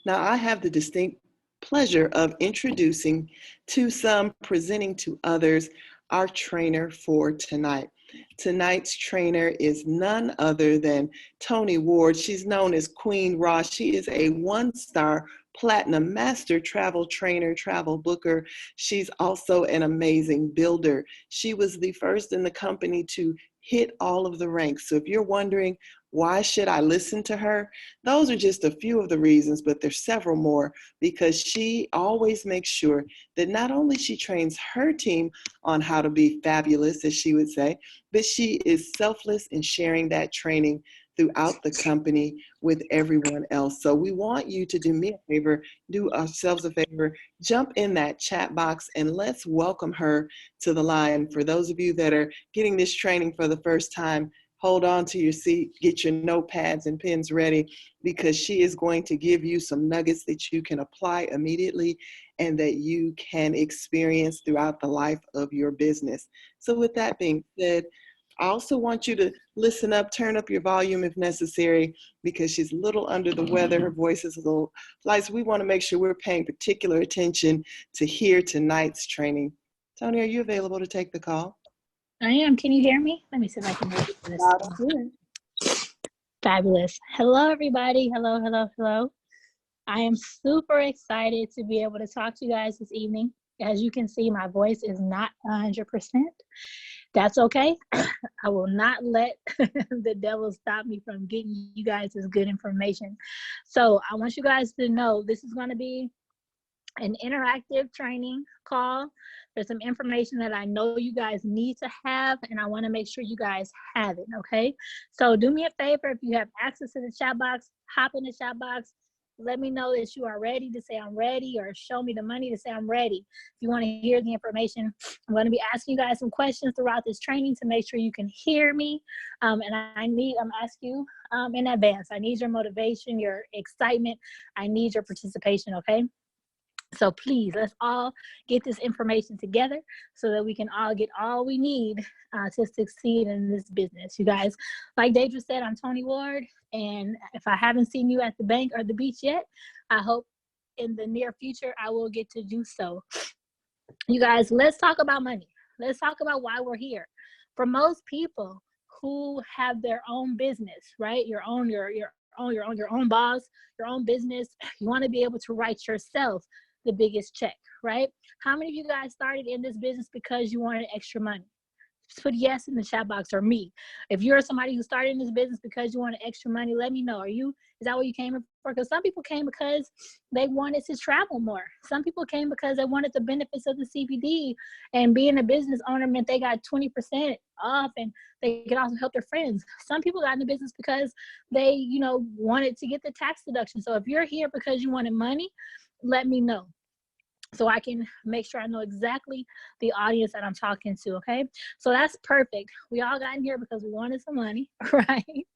Now, I have the distinct pleasure of introducing to some, presenting to others, our trainer for tonight. Tonight's trainer is none other than Toni Ward. She's known as Queen Ross. She is a one-star platinum master travel trainer, travel booker. She's also an amazing builder. She was the first in the company to hit all of the ranks. So if you're wondering, why should I listen to her? Those are just a few of the reasons, but there's several more, because she always makes sure that not only she trains her team on how to be fabulous, as she would say, but she is selfless in sharing that training throughout the company with everyone else. So we want you to do me a favor, do ourselves a favor, jump in that chat box and let's welcome her to the line. For those of you that are getting this training for the first time, hold on to your seat, get your notepads and pens ready, because she is going to give you some nuggets that you can apply immediately and that you can experience throughout the life of your business. So with that being said, I also want you to listen up, turn up your volume if necessary, because she's a little under the weather. Her voice is a little light. So we want to make sure we're paying particular attention to hear tonight's training. Toni, are you available to take the call? I am. Can you hear me? Let me see if I can hear this. Loud and clear. Fabulous. Hello, everybody. Hello, hello, hello. I am super excited to be able to talk to you guys this evening. As you can see, my voice is not 100%. That's okay. I will not let the devil stop me from getting you guys this good information. So I want you guys to know this is going to be an interactive training call. There's some information that I know you guys need to have, and I want to make sure you guys have it, okay? So do me a favor, if you have access to the chat box, hop in the chat box. Let me know that you are ready to say I'm ready, or show me the money to say I'm ready. If you want to hear the information, I'm going to be asking you guys some questions throughout this training to make sure you can hear me. And I'm asking you in advance. I need your motivation, your excitement. I need your participation, okay? So please, let's all get this information together so that we can all get all we need to succeed in this business. You guys, like Deidre said, I'm Toni Ward, and if I haven't seen you at the bank or the beach yet, I hope in the near future I will get to do so. You guys, let's talk about money. Let's talk about why we're here. For most people who have their own business, right? Your own boss, your own business, you want to be able to write yourself the biggest check, right? How many of you guys started in this business because you wanted extra money? Just put yes in the chat box, or me. If you're somebody who started in this business because you wanted extra money, let me know. Is that what you came for? Because some people came because they wanted to travel more. Some people came because they wanted the benefits of the CBD, and being a business owner meant they got 20% off and they could also help their friends. Some people got in the business because they, wanted to get the tax deduction. So if you're here because you wanted money, let me know so I can make sure I know exactly the audience that I'm talking to, okay? So that's perfect. We all got in here because we wanted some money, right?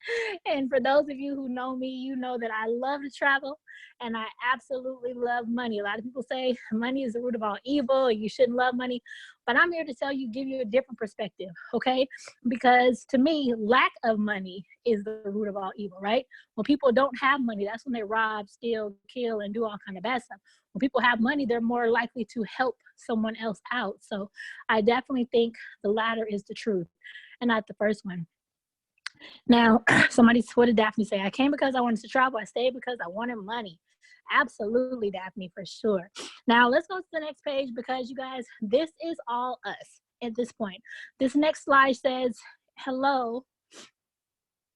And for those of you who know me, you know that I love to travel and I absolutely love money. A lot of people say money is the root of all evil, you shouldn't love money, but I'm here to tell you, give you a different perspective, okay? Because to me, lack of money is the root of all evil, right? When people don't have money, that's when they rob, steal, kill, and do all kind of bad stuff. When people have money, they're more likely to help someone else out. So I definitely think the latter is the truth and not the first one. Now, what did Daphne say? I came because I wanted to travel. I stayed because I wanted money. Absolutely, Daphne, for sure. Now, let's go to the next page because, you guys, this is all us at this point. This next slide says, hello,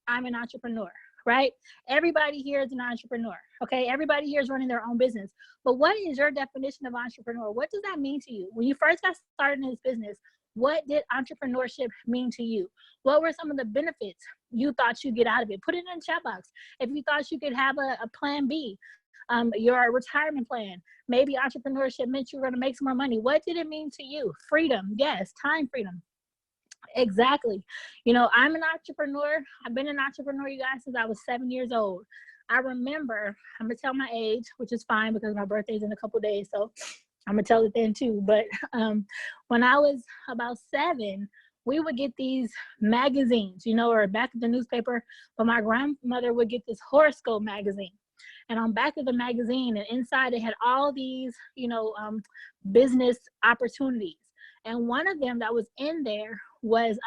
I'm an entrepreneur, right? Everybody here is an entrepreneur, okay? Everybody here is running their own business. But what is your definition of entrepreneur? What does that mean to you? When you first got started in this business, what did entrepreneurship mean to you? What were some of the benefits you thought you'd get out of it? Put it in the chat box. If you thought you could have a plan B, your retirement plan, maybe entrepreneurship meant you were gonna make some more money. What did it mean to you? Freedom, yes, time freedom. Exactly. I'm an entrepreneur. I've been an entrepreneur, you guys, since I was 7 years old. I remember, I'm gonna tell my age, which is fine because my birthday's in a couple days, so I'm gonna tell it then too. But when I was about 7, we would get these magazines, or back in the newspaper, but my grandmother would get this horoscope magazine. And on back of the magazine and inside it had all these, business opportunities. And one of them that was in there was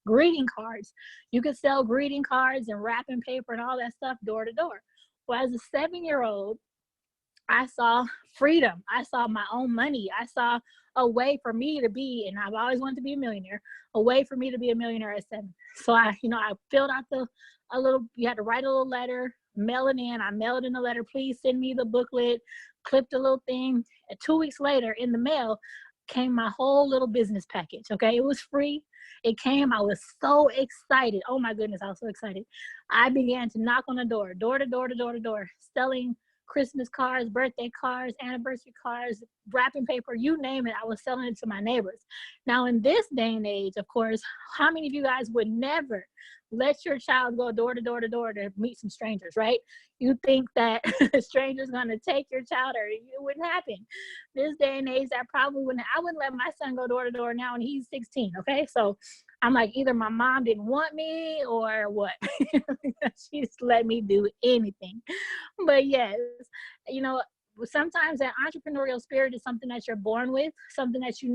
greeting cards. You could sell greeting cards and wrapping paper and all that stuff door to door. Well, as a 7-year-old, I saw freedom. I saw my own money. I saw a way for me to be, and I've always wanted to be a millionaire, a way for me to be a millionaire at 7. So I filled out you had to write a little letter, mail it in. I mailed in a letter, please send me the booklet, clipped a little thing. And 2 weeks later in the mail came my whole little business package. Okay. It was free. It came. I was so excited. Oh my goodness. I was so excited. I began to knock on the door, door to door to door to door, selling Christmas cards, birthday cards, anniversary cards, wrapping paper, you name it. I was selling it to my neighbors. Now, in this day and age, of course, how many of you guys would never let your child go door to door to door to meet some strangers, right? You think that a stranger's going to take your child, or it wouldn't happen. This day and age, that probably wouldn't. I wouldn't let my son go door to door now, and he's 16, okay? So I'm like, either my mom didn't want me or what? She just let me do anything. But yes, sometimes that entrepreneurial spirit is something that you're born with, something that you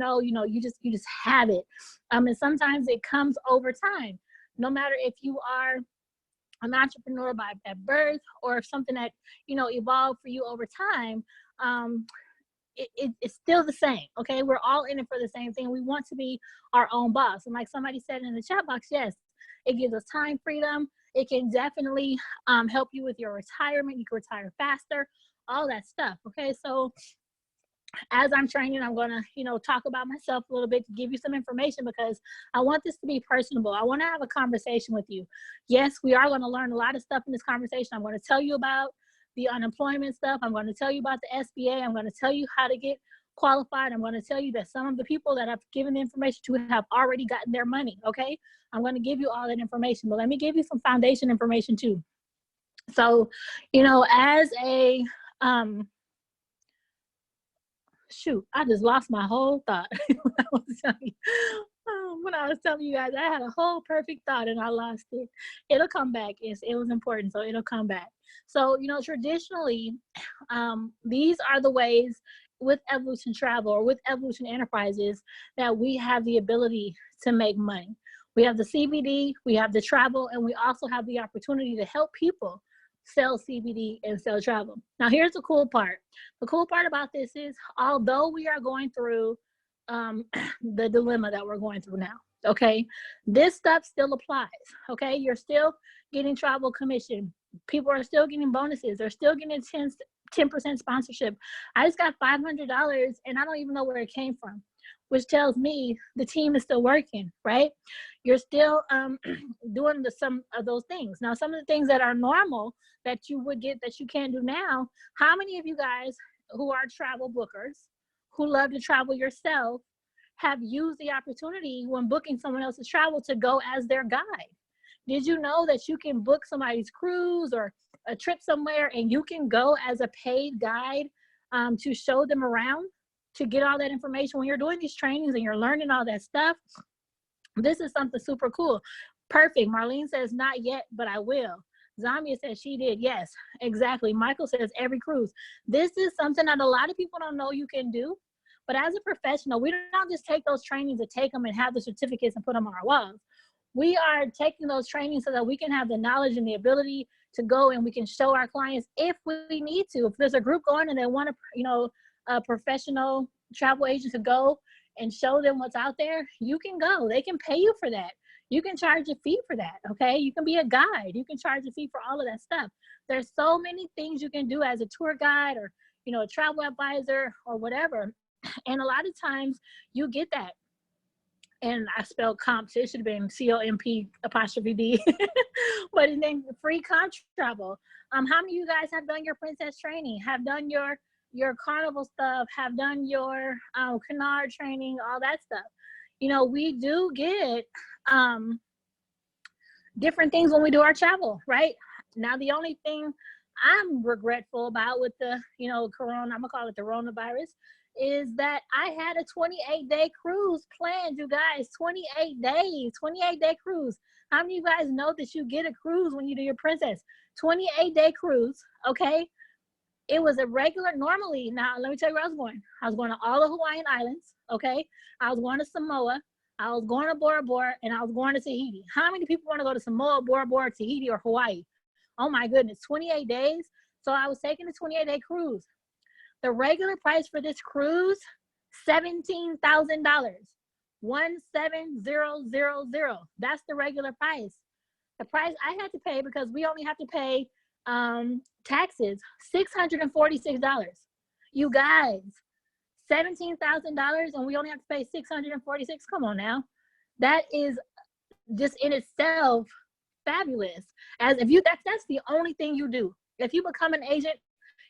just have it. And sometimes it comes over time. No matter if you are an entrepreneur at birth, or if something that evolved for you over time, it's still the same. Okay, we're all in it for the same thing. We want to be our own boss, and like somebody said in the chat box, yes, it gives us time freedom. It can definitely help you with your retirement. You can retire faster, all that stuff. Okay, so as I'm training, I'm going to, talk about myself a little bit to give you some information, because I want this to be personable. I want to have a conversation with you. Yes, we are going to learn a lot of stuff in this conversation. I'm going to tell you about the unemployment stuff. I'm going to tell you about the SBA. I'm going to tell you how to get qualified. I'm going to tell you that some of the people that I've given the information to have already gotten their money. Okay, I'm going to give you all that information, but let me give you some foundation information too. So, as a shoot, I just lost my whole thought when I was telling you guys. I had a whole perfect thought and I lost it. It'll come back. It was important, so it'll come back. So, traditionally, these are the ways with Evolution Travel or with Evolution Enterprises that we have the ability to make money. We have the CBD, we have the travel, and we also have the opportunity to help people sell CBD and sell travel. Now, here's the cool part. The cool part about this is, although we are going through the dilemma that we're going through now, okay, this stuff still applies, okay? You're still getting travel commission. People are still getting bonuses. They're still getting 10% sponsorship. I just got $500 and I don't even know where it came from, which tells me the team is still working, right? You're still doing some of those things. Now, some of the things that are normal that you would get that you can't do now, how many of you guys who are travel bookers, who love to travel yourself, have used the opportunity when booking someone else's travel to go as their guide? Did you know that you can book somebody's cruise or a trip somewhere and you can go as a paid guide to show them around, to get all that information when you're doing these trainings and you're learning all that stuff? This is something super cool. Perfect. Marlene says, not yet, but I will. Zamia says she did. Yes, exactly. Michael says every cruise. This is something that a lot of people don't know you can do. But as a professional, we don't just take those trainings and take them and have the certificates and put them on our walls. We are taking those trainings so that we can have the knowledge and the ability to go and we can show our clients if we need to. If there's a group going and they want a professional travel agent to go and show them what's out there, you can go. They can pay you for that. You can charge a fee for that, okay? You can be a guide. You can charge a fee for all of that stuff. There's so many things you can do as a tour guide or, a travel advisor or whatever. And a lot of times you get that. And I spelled comp, so it should have been COMP''D. But then free comp travel. How many of you guys have done your princess training, have done your carnival stuff, have done your canard training, all that stuff? We do get different things when we do our travel, right? Now, the only thing I'm regretful about with the, corona, I'm gonna call it the coronavirus, is that I had a 28-day cruise planned, you guys. 28 days, 28-day cruise. How many of you guys know that you get a cruise when you do your princess? 28-day cruise, okay? It was a regular, normally, now let me tell you where I was going. I was going to all the Hawaiian Islands, okay? I was going to Samoa, I was going to Bora Bora, and I was going to Tahiti. How many people want to go to Samoa, Bora Bora, Tahiti, or Hawaii? Oh my goodness, 28 days. So I was taking a 28-day cruise. The regular price for this cruise, $17,000. 17000. That's the regular price. The price I had to pay, because we only have to pay taxes, $646. You guys, $17,000 and we only have to pay $646. Come on now. That is just in itself fabulous. As if you that's the only thing you do. If you become an agent,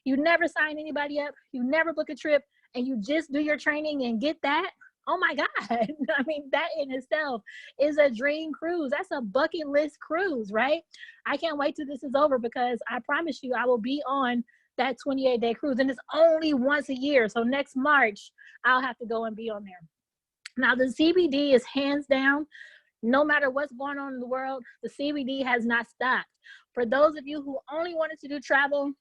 you never sign anybody up, you never book a trip, and you just do your training and get that. Oh my God. I mean, that in itself is a dream cruise. That's a bucket list cruise, right? I can't wait till this is over, because I promise you I will be on that 28-day cruise, and it's only once a year. So next March, I'll have to go and be on there. Now, the CBD is hands down, no matter what's going on in the world, the CBD has not stopped. For those of you who only wanted to do travel,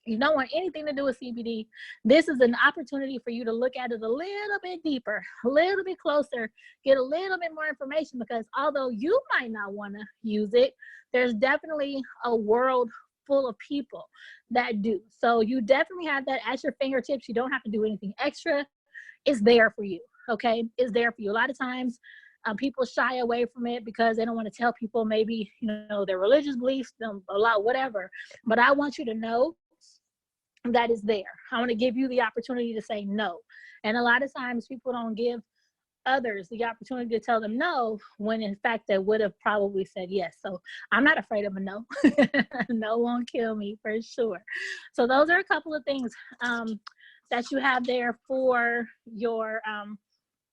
you don't want anything to do with CBD, this is an opportunity for you to look at it a little bit deeper, a little bit closer, get a little bit more information, because although you might not want to use it, there's definitely a world full of people that do. So you definitely have that at your fingertips. You don't have to do anything extra. It's there for you, okay? It's there for you. A lot of times people shy away from it because they don't want to tell people maybe, you know, their religious beliefs, a lot, whatever. But I want you to know that is there. I want to give you the opportunity to say no. And a lot of times people don't give others the opportunity to tell them no, when in fact they would have probably said yes. So I'm not afraid of a no. No won't kill me for sure. So those are a couple of things that you have there for your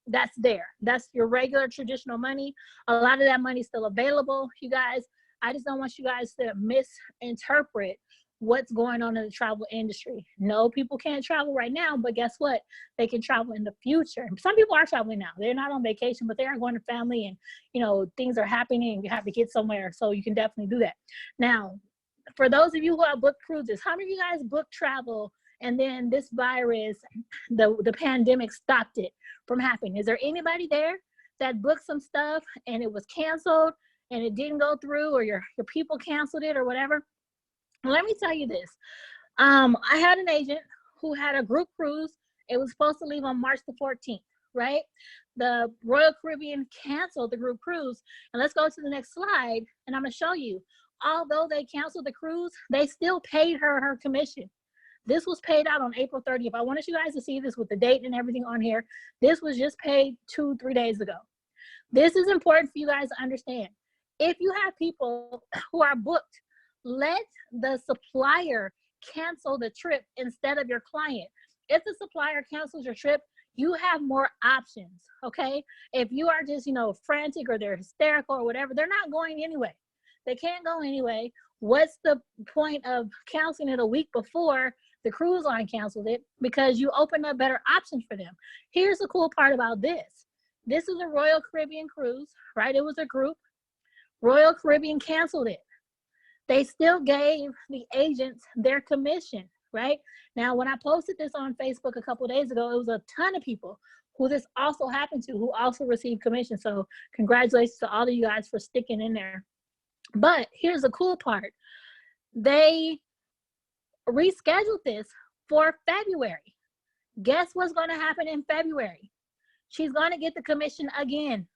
that's there. That's your regular traditional money. A lot of that money is still available, you guys. I just don't want you guys to misinterpret what's going on in the travel industry. No, people can't travel right now, but guess what? They can travel in the future. Some people are traveling now. They're not on vacation, but they are going to family, and you know, things are happening and you have to get somewhere. So you can definitely do that. Now, for those of you who have booked cruises, how many of you guys booked travel and then this virus, the pandemic stopped it from happening? Is there anybody there that booked some stuff and it was canceled and it didn't go through, or your people canceled it or whatever? Let me tell you this. I had an agent who had a group cruise. It was supposed to leave on March the 14th, right? The Royal Caribbean canceled the group cruise. And let's go to the next slide, and I'm gonna show you. Although they canceled the cruise, they still paid her commission. This was paid out on April 30th. I wanted you guys to see this with the date and everything on here. This was just paid 2-3 days ago. This is important for you guys to understand. If you have people who are booked, let the supplier cancel the trip instead of your client. If the supplier cancels your trip, you have more options, okay? If you are just, you know, frantic or they're hysterical or whatever, they're not going anyway. They can't go anyway. What's the point of canceling it a week before the cruise line canceled it? Because you open up better options for them. Here's the cool part about this. This is a Royal Caribbean cruise, right? It was a group. Royal Caribbean canceled it. They still gave the agents their commission, right? Now, when I posted this on Facebook a couple of days ago, it was a ton of people who this also happened to, who also received commission. So congratulations to all of you guys for sticking in there. But here's the cool part. They rescheduled this for February. Guess what's going to happen in February? She's going to get the commission again.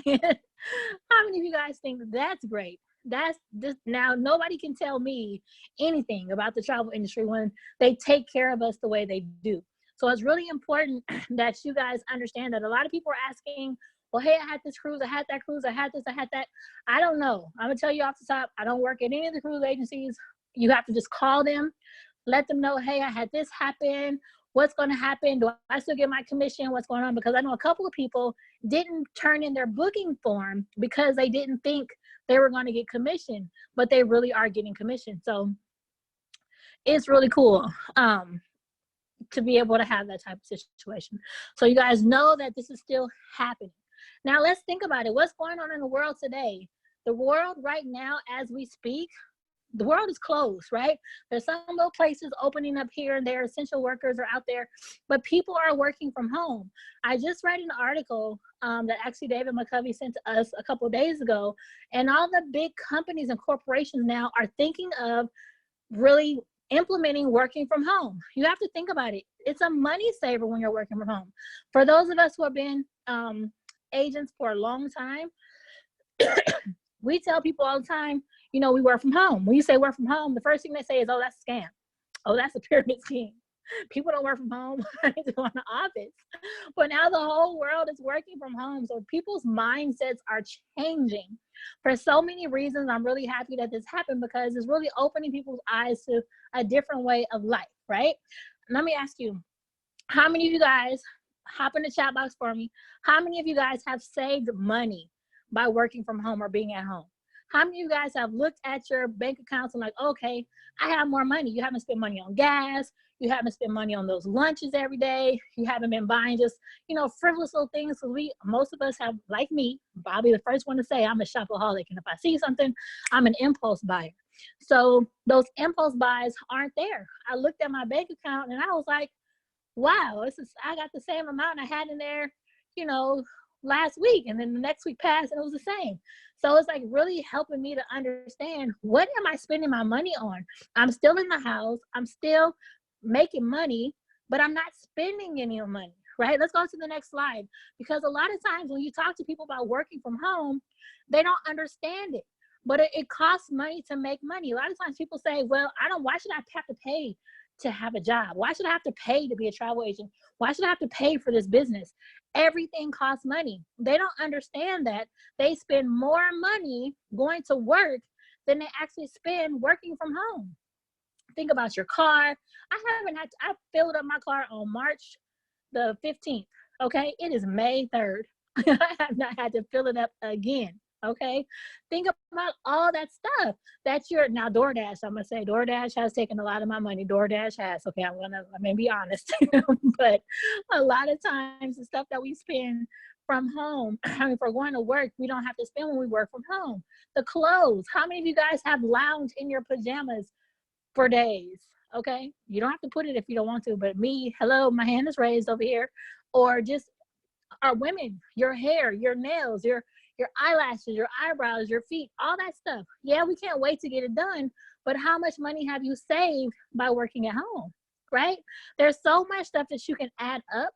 How many of you guys think that's great? That's just, now nobody can tell me anything about the travel industry when they take care of us the way they do. So it's really important that you guys understand that a lot of people are asking, well, hey, I had this cruise, I had that cruise, I had this, I had that. I don't know. I'm gonna tell you off the top, I don't work at any of the cruise agencies. You have to just call them, let them know, hey, I had this happen. What's going to happen? Do I still get my commission? What's going on? Because I know a couple of people didn't turn in their booking form because they didn't think they were going to get commission, but they really are getting commission. So it's really cool to be able to have that type of situation. So you guys know that this is still happening. Now let's think about it. What's going on in the world today? The world right now, as we speak, the world is closed, right? There's some little places opening up here and there. Essential workers are out there, but people are working from home. I just read an article that actually David McCovey sent to us a couple of days ago, and all the big companies and corporations now are thinking of really implementing working from home. You have to think about it. It's a money saver when you're working from home. For those of us who have been agents for a long time, we tell people all the time, you know, we work from home. When you say work from home, the first thing they say is, oh, that's a scam. Oh, that's a pyramid scheme. People don't work from home. I need to go in the office. But now the whole world is working from home. So people's mindsets are changing. For so many reasons, I'm really happy that this happened, because it's really opening people's eyes to a different way of life, right? Let me ask you, how many of you guys, hop in the chat box for me, how many of you guys have saved money by working from home or being at home? How many of you guys have looked at your bank accounts and like, okay, I have more money? You haven't spent money on gas. You haven't spent money on those lunches every day. You haven't been buying just, you know, frivolous little things. So most of us have, like me, I'll be the first one to say I'm a shopaholic. And if I see something, I'm an impulse buyer. So those impulse buys aren't there. I looked at my bank account and I was like, wow, I got the same amount I had in there, you know, last week, and then the next week passed and it was the same. So it's like really helping me to understand, what am I spending my money on? I'm still in the house, I'm still making money, but I'm not spending any money, right? Let's go to the next slide, because a lot of times when you talk to people about working from home, they don't understand it, but it costs money to make money. A lot of times people say, well, why should I have to pay to have a job? Why should I have to pay to be a travel agent? Why should I have to pay for this business? Everything costs money. They don't understand that they spend more money going to work than they actually spend working from home. Think about your car. I filled up my car on March the 15th. Okay, it is May 3rd. I have not had to fill it up again. Okay, think about all that stuff that now DoorDash, I'm gonna say DoorDash has taken a lot of my money. DoorDash has, okay, I'm gonna be honest. But a lot of times the stuff that we spend from home, I mean, if we're going to work, we don't have to spend when we work from home. The clothes, how many of you guys have lounged in your pajamas for days? Okay, you don't have to put it if you don't want to, but me, hello, my hand is raised over here. Or just our women, your hair, your nails, your eyelashes, your eyebrows, your feet, all that stuff. Yeah, we can't wait to get it done, but how much money have you saved by working at home, right? There's so much stuff that you can add up,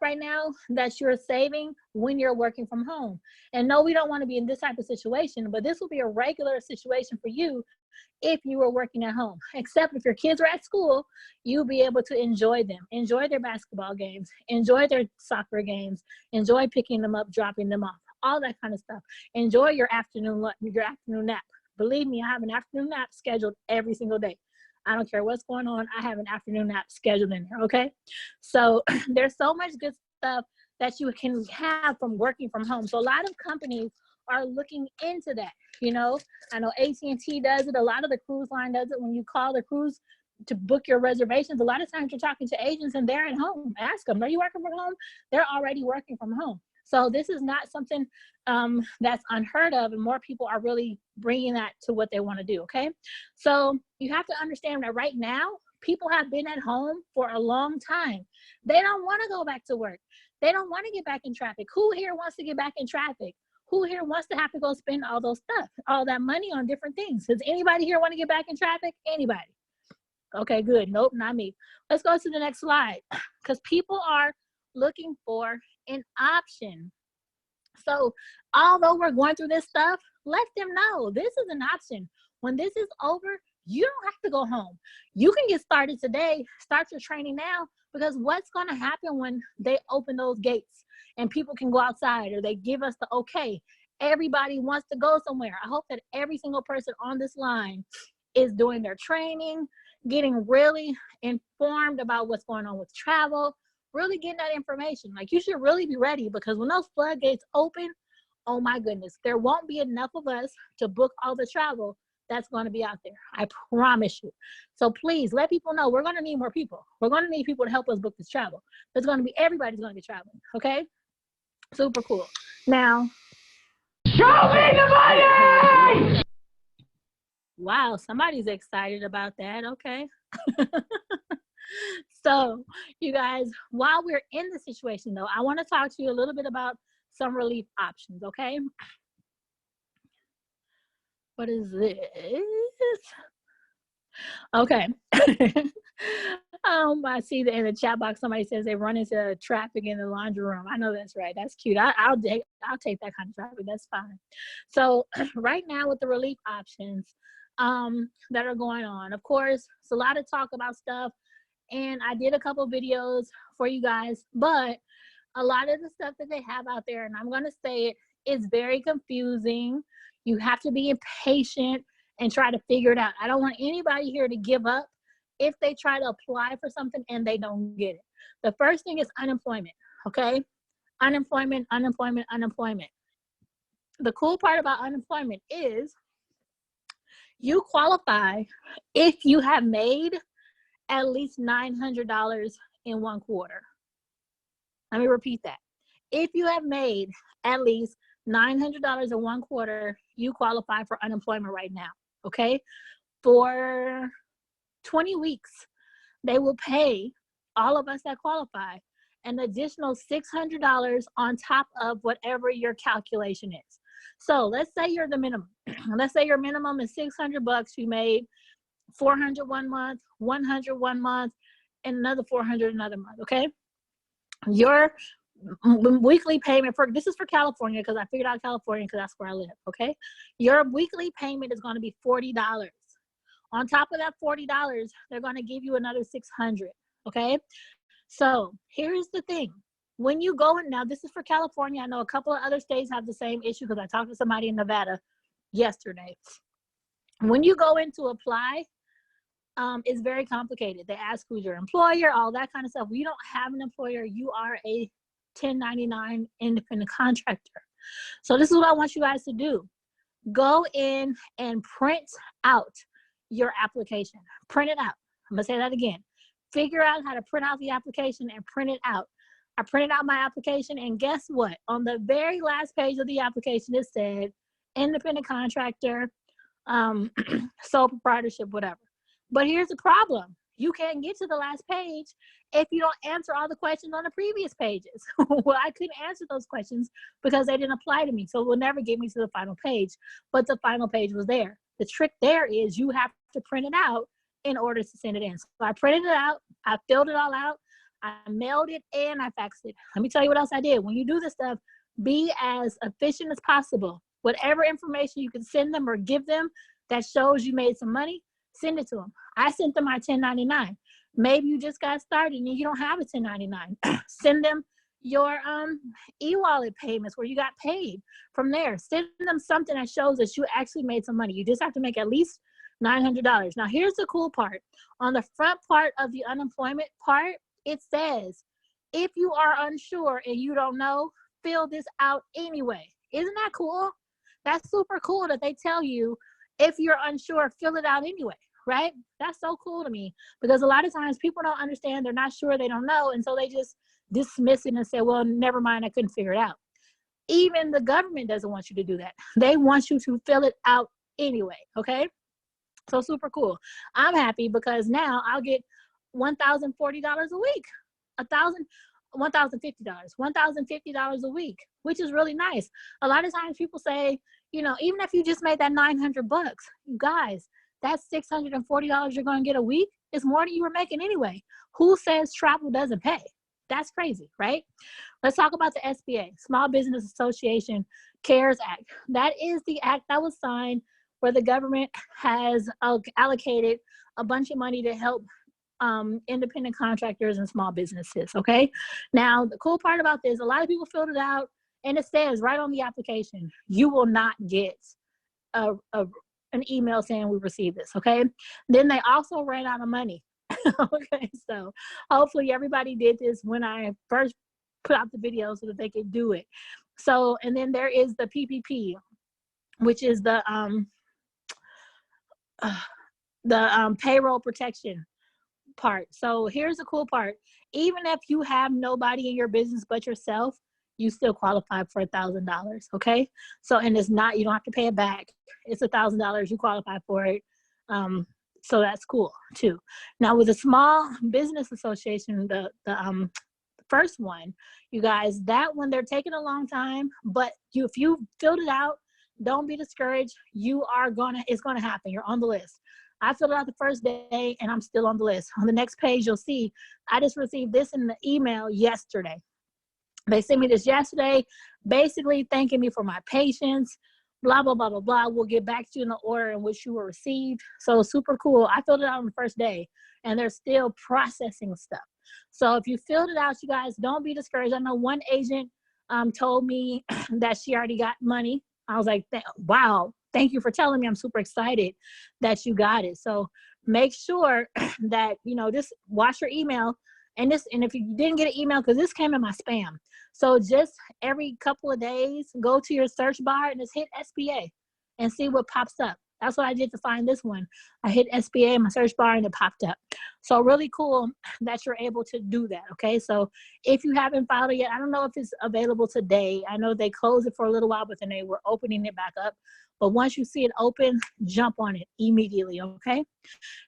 right now that you're saving when you're working from home. And no, we don't want to be in this type of situation, but this will be a regular situation for you if you were working at home. Except if your kids are at school, you'll be able to enjoy them, enjoy their basketball games, enjoy their soccer games, enjoy picking them up, dropping them off, all that kind of stuff. Enjoy your afternoon nap. Believe me, I have an afternoon nap scheduled every single day. I don't care what's going on, I have an afternoon nap scheduled in there, okay? So there's so much good stuff that you can have from working from home. So a lot of companies are looking into that. You know, I know AT&T does it. A lot of the cruise line does it. When you call the cruise to book your reservations, a lot of times you're talking to agents and they're at home. Ask them, are you working from home? They're already working from home. So this is not something that's unheard of, and more people are really bringing that to what they want to do, okay? So you have to understand that right now, people have been at home for a long time. They don't want to go back to work. They don't want to get back in traffic. Who here wants to get back in traffic? Who here wants to have to go spend all those stuff, all that money on different things? Does anybody here want to get back in traffic? Anybody? Okay, good. Nope, not me. Let's go to the next slide, because people are looking for an option. So although we're going through this stuff, let them know this is an option. When this is over, you don't have to go home. You can get started today, start your training now, because what's going to happen when they open those gates and people can go outside, or they give us the okay? Everybody wants to go somewhere. I hope that every single person on this line is doing their training, getting really informed about what's going on with travel, really getting that information. Like, you should really be ready, because when those floodgates open, oh my goodness, there won't be enough of us to book all the travel that's going to be out there. I promise you. So please let people know we're going to need more people. We're going to need people to help us book this travel. Everybody's going to be traveling. Okay. Super cool. Now, Show me the money! Wow, somebody's excited about that. Okay. So, you guys, while we're in the situation, though, I want to talk to you a little bit about some relief options, okay? What is this? Okay. I see in the chat box somebody says they run into traffic in the laundry room. I know that's right. That's cute. I'll take that kind of traffic. That's fine. So right now with the relief options that are going on, of course, it's a lot of talk about stuff, and I did a couple videos for you guys, but a lot of the stuff that they have out there, and I'm going to say it, is very confusing. You have to be impatient and try to figure it out. I don't want anybody here to give up if they try to apply for something and they don't get it. The first thing is unemployment, okay? Unemployment, unemployment, unemployment. The cool part about unemployment is you qualify if you have made at least $900 in 1 quarter. Let me repeat that. If you have made at least $900 in 1 quarter, you qualify for unemployment right now, okay? For 20 weeks, they will pay all of us that qualify an additional $600 on top of whatever your calculation is. So let's say you're the minimum. Let's say your minimum is $600. You made 400 1 month, 100 1 month, and another 400 another month, okay? Your weekly payment for, this is for California because I figured out California because that's where I live, okay? Your weekly payment is going to be $40. On top of that $40, they're going to give you another $600, okay? So here's the thing. When you go in, now this is for California. I know a couple of other states have the same issue because I talked to somebody in Nevada yesterday. When you go in to apply, it's very complicated. They ask who's your employer, all that kind of stuff. You don't have an employer. You are a 1099 independent contractor. So this is what I want you guys to do. Go in and print out your application. Print it out. I'm gonna say that again. Figure out how to print out the application and print it out. I printed out my application, and guess what? On the very last page of the application, it said independent contractor, sole proprietorship, whatever. But here's the problem. You can't get to the last page if you don't answer all the questions on the previous pages. Well, I couldn't answer those questions because they didn't apply to me. So it will never get me to the final page, but the final page was there. The trick there is you have to print it out in order to send it in. So I printed it out, I filled it all out, I mailed it, and I faxed it. Let me tell you what else I did. When you do this stuff, be as efficient as possible. Whatever information you can send them or give them that shows you made some money, send it to them. I sent them my 1099. Maybe you just got started and you don't have a 1099. Send them your e-wallet payments where you got paid from there. Send them something that shows that you actually made some money. You just have to make at least $900. Now, here's the cool part. On the front part of the unemployment part, it says, if you are unsure and you don't know, fill this out anyway. Isn't that cool? That's super cool that they tell you if you're unsure, fill it out anyway, right? That's so cool to me because a lot of times people don't understand, they're not sure, they don't know, and so they just dismiss it and say, well, never mind, I couldn't figure it out. Even the government doesn't want you to do that. They want you to fill it out anyway, okay? So super cool. I'm happy because now I'll get $1,040 a week, $1,050 a week, which is really nice. A lot of times people say, you know, even if you just made that $900, you guys, that's $640 you're going to get a week is more than you were making anyway. Who says travel doesn't pay? That's crazy, right? Let's talk about the SBA, Small Business Association CARES Act. That is the act that was signed where the government has allocated a bunch of money to help independent contractors and small businesses, okay? Now, the cool part about this, a lot of people filled it out, and it says right on the application, you will not get an email saying we received this, okay? Then they also ran out of money, okay? So hopefully everybody did this when I first put out the video so that they could do it. So, and then there is the PPP, which is the payroll protection part. So here's the cool part. Even if you have nobody in your business but yourself, you still qualify for $1,000. Okay. So, and it's not, you don't have to pay it back. It's $1,000. You qualify for it. So that's cool too. Now with the small business association, the first one, you guys, that one, they're taking a long time, but if you filled it out, don't be discouraged. It's gonna happen. You're on the list. I filled it out the first day and I'm still on the list. On the next page, you'll see, I just received this in the email yesterday. They sent me this yesterday, basically thanking me for my patience, blah, blah, blah, blah, blah. We'll get back to you in the order in which you were received. So super cool. I filled it out on the first day and they're still processing stuff. So if you filled it out, you guys, don't be discouraged. I know one agent told me that she already got money. I was like, wow, thank you for telling me. I'm super excited that you got it. So make sure that, just watch your email. And if you didn't get an email, because this came in my spam. So just every couple of days, go to your search bar and just hit SBA and see what pops up. That's what I did to find this one. I hit SBA in my search bar and it popped up. So really cool that you're able to do that, okay? So if you haven't filed it yet, I don't know if it's available today. I know they closed it for a little while, but then they were opening it back up. But once you see it open, jump on it immediately, okay?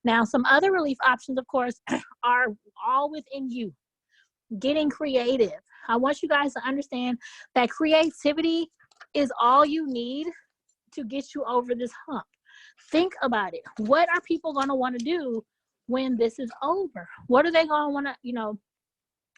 Now, some other relief options, of course, are all within you. Getting creative. I want you guys to understand that creativity is all you need to get you over this hump. Think about it. What are people going to want to do when this is over? What are they going to want to,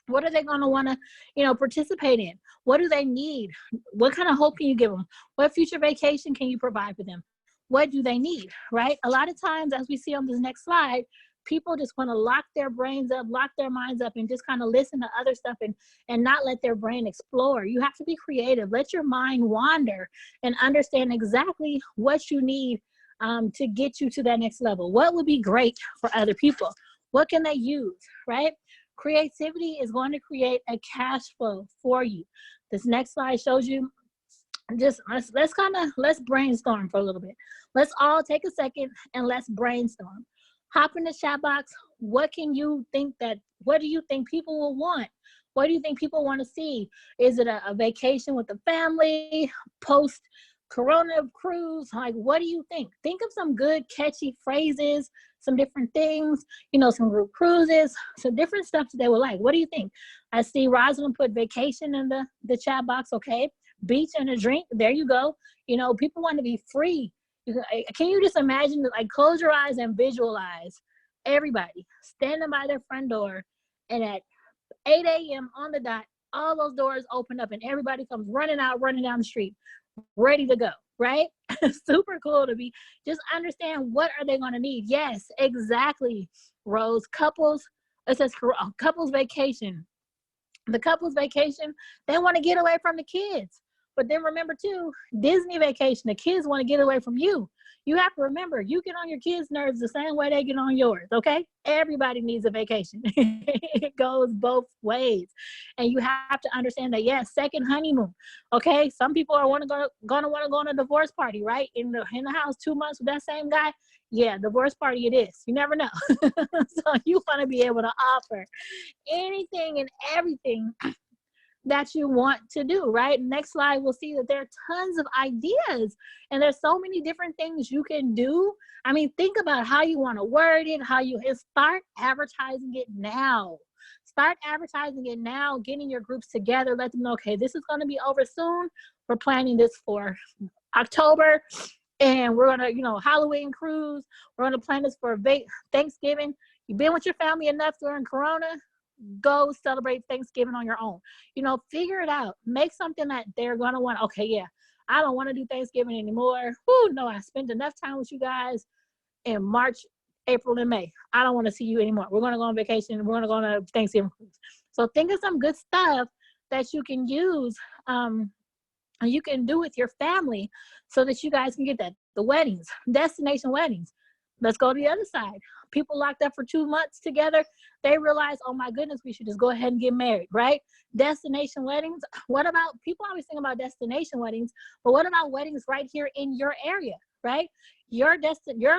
what are they going to want to, participate in? What do they need? What kind of hope can you give them? What future vacation can you provide for them? What do they need, right? A lot of times, as we see on this next slide, people just want to lock their brains up, lock their minds up, and just kind of listen to other stuff and not let their brain explore. You have to be creative. Let your mind wander and understand exactly what you need to get you to that next level. What would be great for other people? What can they use, right? Creativity is going to create a cash flow for you. This next slide shows you, just let's brainstorm for a little bit. Let's all take a second and let's brainstorm. Hop in the chat box. What do you think people will want? What do you think people want to see? Is it a vacation with the family, post Corona cruise? Like, what do you think? Think of some good catchy phrases, some different things, some group cruises, some different stuff that they would like. What do you think? I see Rosalind put vacation in the chat box. Okay. Beach and a drink. There you go. People want to be free. Can you just imagine, like, close your eyes and visualize everybody standing by their front door, and at 8 a.m. on the dot, all those doors open up and everybody comes running down the street, ready to go, right? Super cool to just understand what are they going to need. Yes, exactly, Rose. It says couples vacation. The couples vacation, they want to get away from the kids. But then remember too, Disney vacation, the kids want to get away from you. You have to remember, you get on your kids' nerves the same way they get on yours, okay? Everybody needs a vacation. It goes both ways. And you have to understand that, yes, second honeymoon, okay? Some people are gonna want to go on a divorce party, right? In the house 2 months with that same guy. Yeah, divorce party it is. You never know. So you want to be able to offer anything and everything that you want to do, right? Next slide, we'll see that there are tons of ideas and there's so many different things you can do. I mean, think about how you want to word it, start advertising it now. Start advertising it now, getting your groups together, let them know, okay, this is going to be over soon. We're planning this for October and we're going to, Halloween cruise. We're going to plan this for Thanksgiving. You've been with your family enough during Corona. Go celebrate Thanksgiving on your own. Figure it out. Make something that they're going to want. Okay, yeah, I don't want to do Thanksgiving anymore. No, I spent enough time with you guys in March, April, and May. I don't want to see you anymore. We're going to go on vacation. We're going to go on a Thanksgiving cruise. So think of some good stuff that you can use and you can do with your family so that you guys can get that. The weddings, destination weddings. Let's go to the other side. People locked up for 2 months together. They realize, oh my goodness, we should just go ahead and get married, right? Destination weddings. What about, people always think about destination weddings, but what about weddings right here in your area, right? Your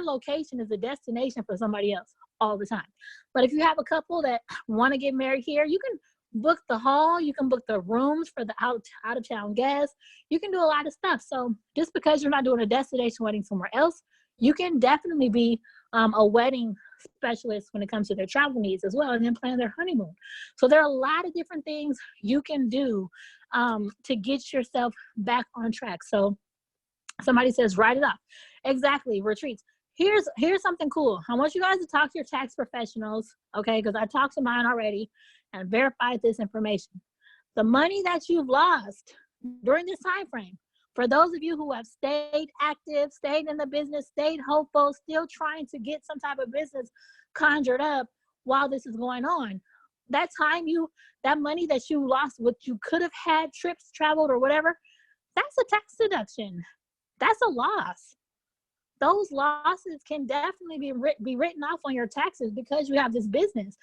location is a destination for somebody else all the time. But if you have a couple that want to get married here, you can book the hall. You can book the rooms for the out of town guests. You can do a lot of stuff. So just because you're not doing a destination wedding somewhere else, you can definitely be a wedding specialist when it comes to their travel needs as well, and then plan their honeymoon. So there are a lot of different things you can do to get yourself back on track. So somebody says, write it up. Exactly, retreats. Here's something cool. I want you guys to talk to your tax professionals, okay? Because I talked to mine already and verified this information. The money that you've lost during this time frame, for those of you who have stayed active, stayed in the business, stayed hopeful, still trying to get some type of business conjured up while this is going on, that money that you lost, what you could have had, trips, traveled, or whatever, that's a tax deduction. That's a loss. Those losses can definitely be written off on your taxes because you have this business.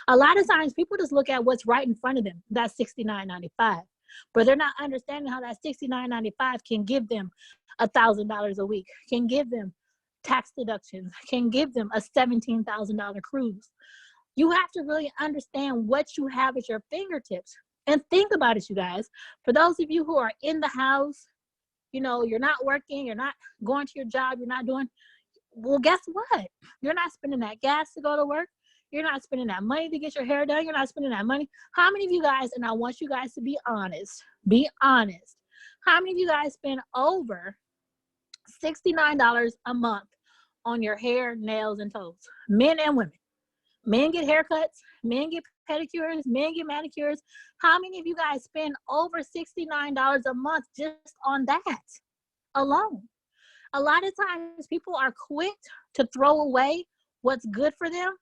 A lot of times people just look at what's right in front of them. That's $69.95. But they're not understanding how that $69.95 can give them $1,000 a week, can give them tax deductions, can give them a $17,000 cruise. You have to really understand what you have at your fingertips. And think about it, you guys. For those of you who are in the house, you know, you're not working, you're not going to your job, you're not doing, well, guess what? You're not spending that gas to go to work. You're not spending that money to get your hair done. You're not spending that money. How many of you guys, and I want you guys to be honest, how many of you guys spend over $69 a month on your hair, nails, and toes? Men and women. Men get haircuts, men get pedicures, men get manicures. How many of you guys spend over $69 a month just on that alone? A lot of times people are quick to throw away what's good for them,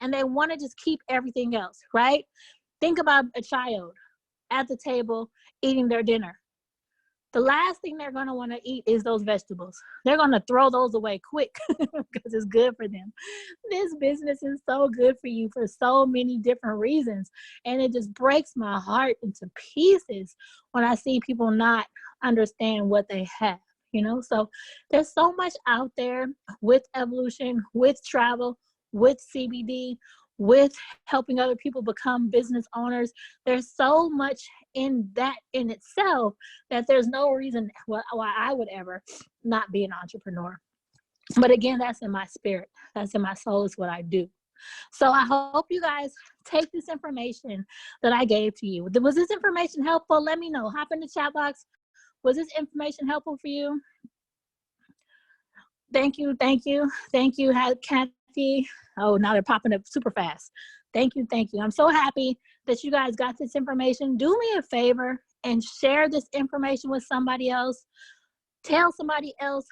and they want to just keep everything else, right? Think about a child at the table eating their dinner. The last thing they're going to want to eat is those vegetables. They're going to throw those away quick because it's good for them. This business is so good for you for so many different reasons. And it just breaks my heart into pieces when I see people not understand what they have, you know? So there's so much out there with evolution, with travel, with CBD, with helping other people become business owners. There's so much in that in itself that there's no reason why I would ever not be an entrepreneur. But again, that's in my spirit. That's in my soul. Is what I do. So I hope you guys take this information that I gave to you. Was this information helpful? Let me know. Hop in the chat box. Was this information helpful for you? Thank you. Kathy. Oh, now they're popping up super fast. Thank you. I'm so happy that you guys got this information. Do me a favor and share this information with somebody else. Tell somebody else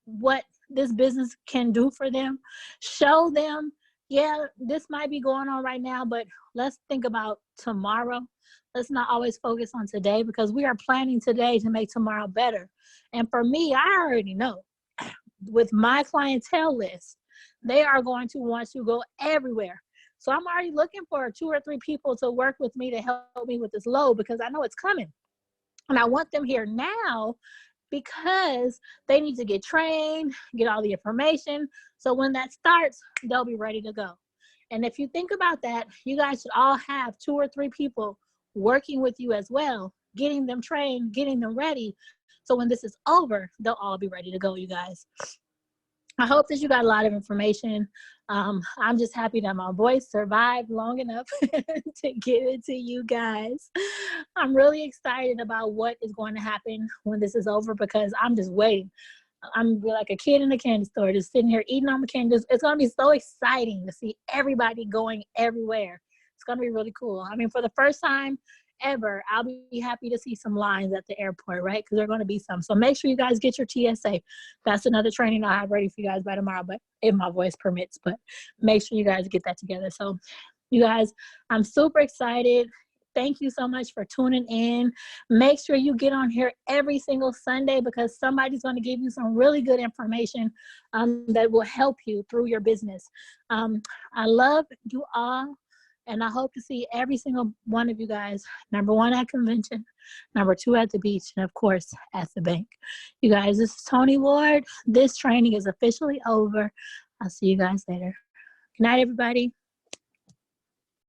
what this business can do for them. Show them, yeah, this might be going on right now, but let's think about tomorrow. Let's not always focus on today, because we are planning today to make tomorrow better. And for me, I already know with my clientele list, they are going to want to go everywhere. So I'm already looking for 2 or 3 people to work with me to help me with this load, because I know it's coming. And I want them here now because they need to get trained, get all the information. So when that starts, they'll be ready to go. And if you think about that, you guys should all have 2 or 3 people working with you as well, getting them trained, getting them ready. So when this is over, they'll all be ready to go, you guys. I hope that you got a lot of information. I'm just happy that my voice survived long enough to give it to you guys. I'm really excited about what is going to happen when this is over, because I'm just waiting. I'm like a kid in a candy store, just sitting here eating all my candies. It's going to be so exciting to see everybody going everywhere. It's going to be really cool. I mean, for the first time ever, I'll be happy to see some lines at the airport, right? Because there are going to be some. So make sure you guys get your TSA. That's another training I'll have ready for you guys by tomorrow, but if my voice permits. But make sure you guys get that together. So you guys, I'm super excited. Thank you so much for tuning in. Make sure you get on here every single Sunday, because somebody's going to give you some really good information that will help you through your business. I love you all. And I hope to see every single one of you guys, number 1 at convention, number 2 at the beach, and of course at the bank. You guys, this is Tony Ward. This training is officially over. I'll see you guys later. Good night, everybody.